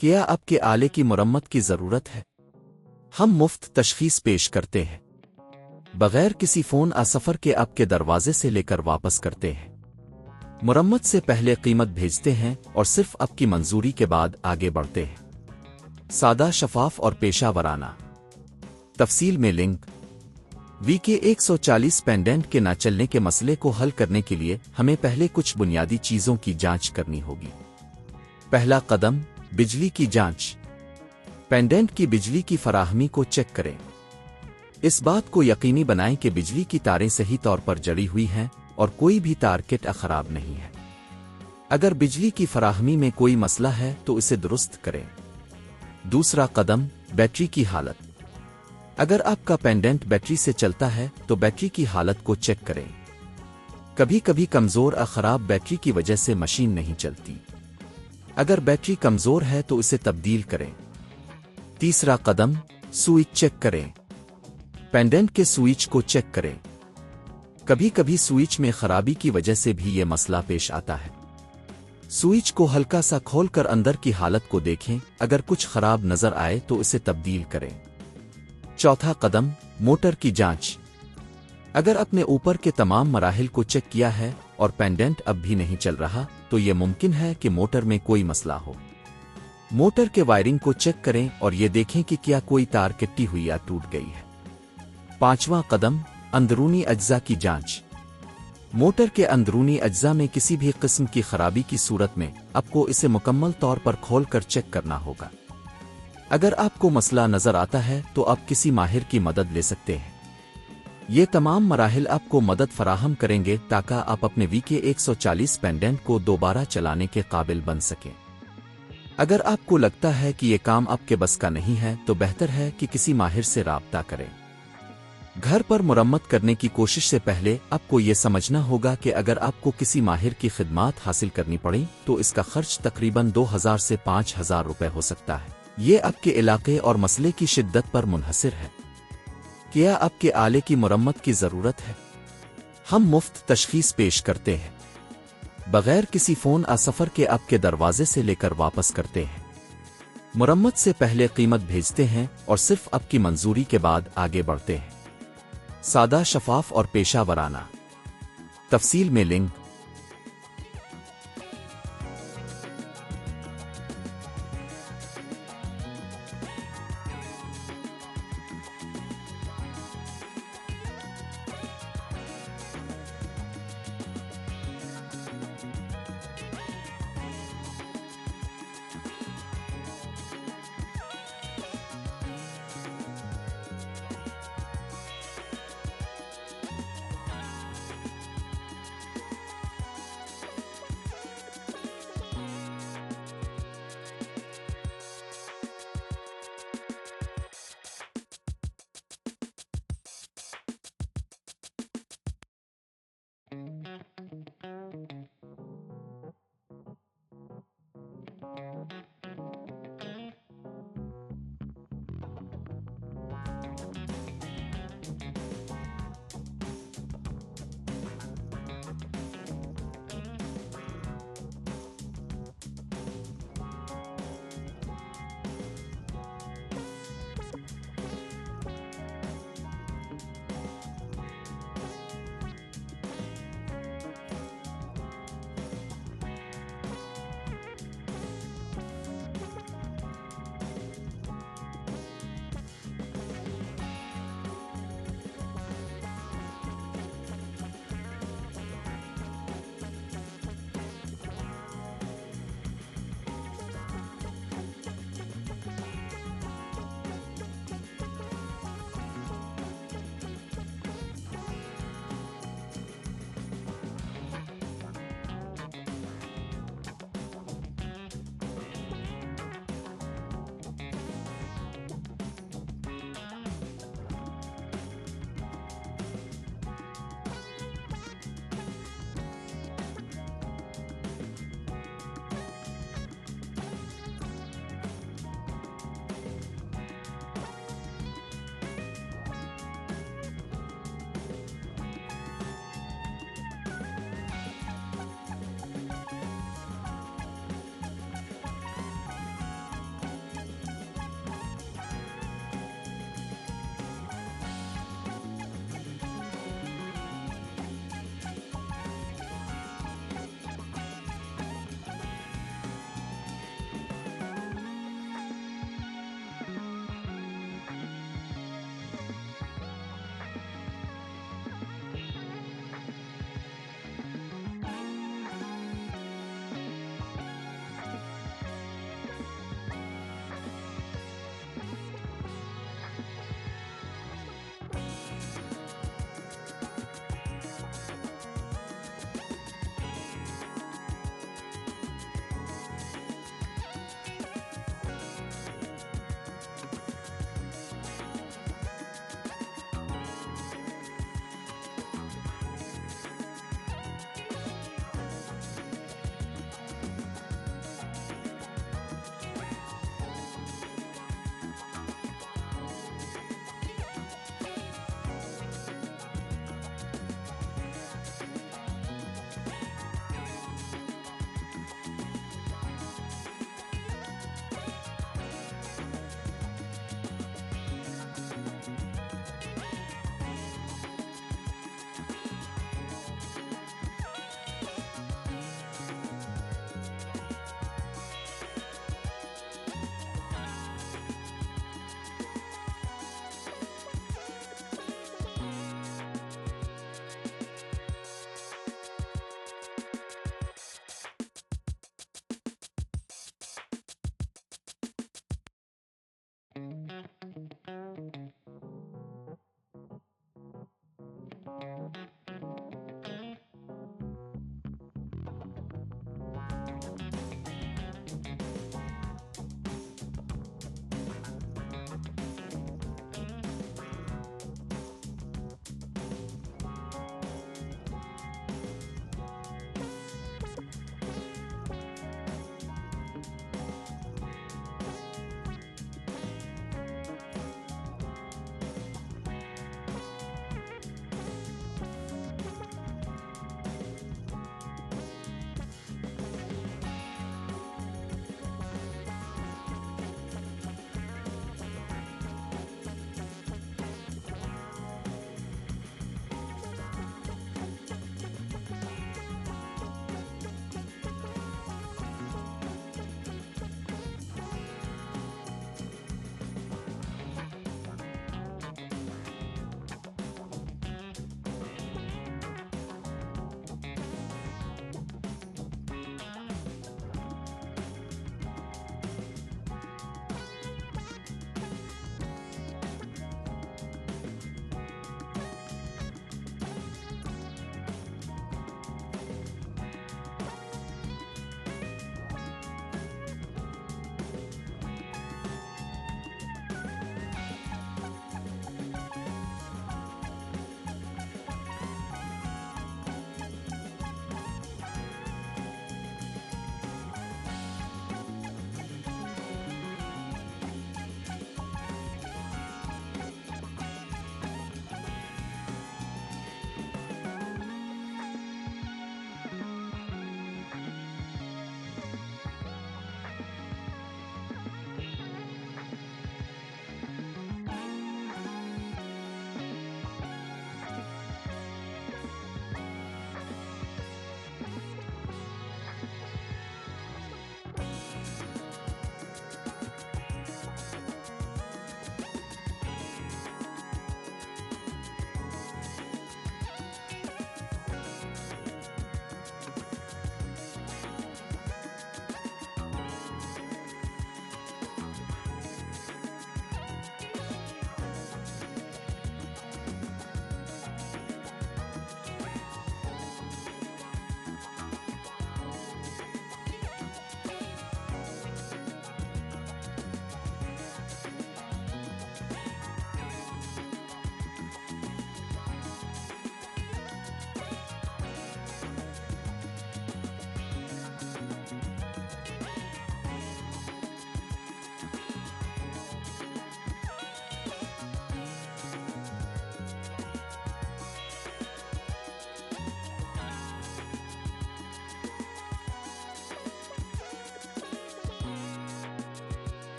کیا آپ کے آلے کی مرمت کی ضرورت ہے؟ ہم مفت تشخیص پیش کرتے ہیں، بغیر کسی فون سفر کے آپ کے دروازے سے لے کر واپس کرتے ہیں۔ مرمت سے پہلے قیمت بھیجتے ہیں اور صرف آپ کی منظوری کے بعد آگے بڑھتے ہیں۔ سادہ، شفاف اور پیشہ ورانہ۔ تفصیل میں لنک۔ کے 140 پینڈنٹ کے نہ چلنے کے مسئلے کو حل کرنے کے لیے ہمیں پہلے کچھ بنیادی چیزوں کی جانچ کرنی ہوگی۔ پہلا قدم، بجلی کی جانچ۔ پینڈنٹ کی بجلی کی فراہمی کو چیک کریں۔ اس بات کو یقینی بنائیں کہ بجلی کی تاریں صحیح طور پر جڑی ہوئی ہیں اور کوئی بھی تار کٹ خراب نہیں ہے۔ اگر بجلی کی فراہمی میں کوئی مسئلہ ہے تو اسے درست کریں۔ دوسرا قدم، بیٹری کی حالت۔ اگر آپ کا پینڈنٹ بیٹری سے چلتا ہے تو بیٹری کی حالت کو چیک کریں۔ کبھی کبھی کمزور خراب بیٹری کی وجہ سے مشین نہیں چلتی۔ اگر بیٹری کمزور ہے تو اسے تبدیل کریں۔ تیسرا قدم، سوئچ چیک کریں۔ پینڈنٹ کے سوئچ کو چیک کریں۔ کبھی کبھی سوئچ میں خرابی کی وجہ سے بھی یہ مسئلہ پیش آتا ہے۔ سوئچ کو ہلکا سا کھول کر اندر کی حالت کو دیکھیں، اگر کچھ خراب نظر آئے تو اسے تبدیل کریں۔ چوتھا قدم، موٹر کی جانچ۔ اگر اپنے اوپر کے تمام مراحل کو چیک کیا ہے اور پینڈنٹ اب بھی نہیں چل رہا تو یہ ممکن ہے کہ موٹر میں کوئی مسئلہ ہو۔ موٹر کے وائرنگ کو چیک کریں اور یہ دیکھیں کہ کیا کوئی تار کٹی ہوئی یا ٹوٹ گئی ہے۔ پانچواں قدم، اندرونی اجزاء کی جانچ۔ موٹر کے اندرونی اجزاء میں کسی بھی قسم کی خرابی کی صورت میں آپ کو اسے مکمل طور پر کھول کر چیک کرنا ہوگا۔ اگر آپ کو مسئلہ نظر آتا ہے تو آپ کسی ماہر کی مدد لے سکتے ہیں۔ یہ تمام مراحل آپ کو مدد فراہم کریں گے تاکہ آپ اپنے کے 140 پینڈنٹ کو دوبارہ چلانے کے قابل بن سکیں۔ اگر آپ کو لگتا ہے کہ یہ کام آپ کے بس کا نہیں ہے تو بہتر ہے کہ کسی ماہر سے رابطہ کریں۔ گھر پر مرمت کرنے کی کوشش سے پہلے آپ کو یہ سمجھنا ہوگا کہ اگر آپ کو کسی ماہر کی خدمات حاصل کرنی پڑیں تو اس کا خرچ تقریباً 2000 سے 5000 روپے ہو سکتا ہے۔ یہ آپ کے علاقے اور مسئلے کی شدت پر منحصر ہے۔ کیا آپ کے آلے کی مرمت کی ضرورت ہے؟ ہم مفت تشخیص پیش کرتے ہیں، بغیر کسی فون سفر کے آپ کے دروازے سے لے کر واپس کرتے ہیں۔ مرمت سے پہلے قیمت بھیجتے ہیں اور صرف آپ کی منظوری کے بعد آگے بڑھتے ہیں۔ سادہ، شفاف اور پیشہ ورانہ۔ تفصیل میں لنک۔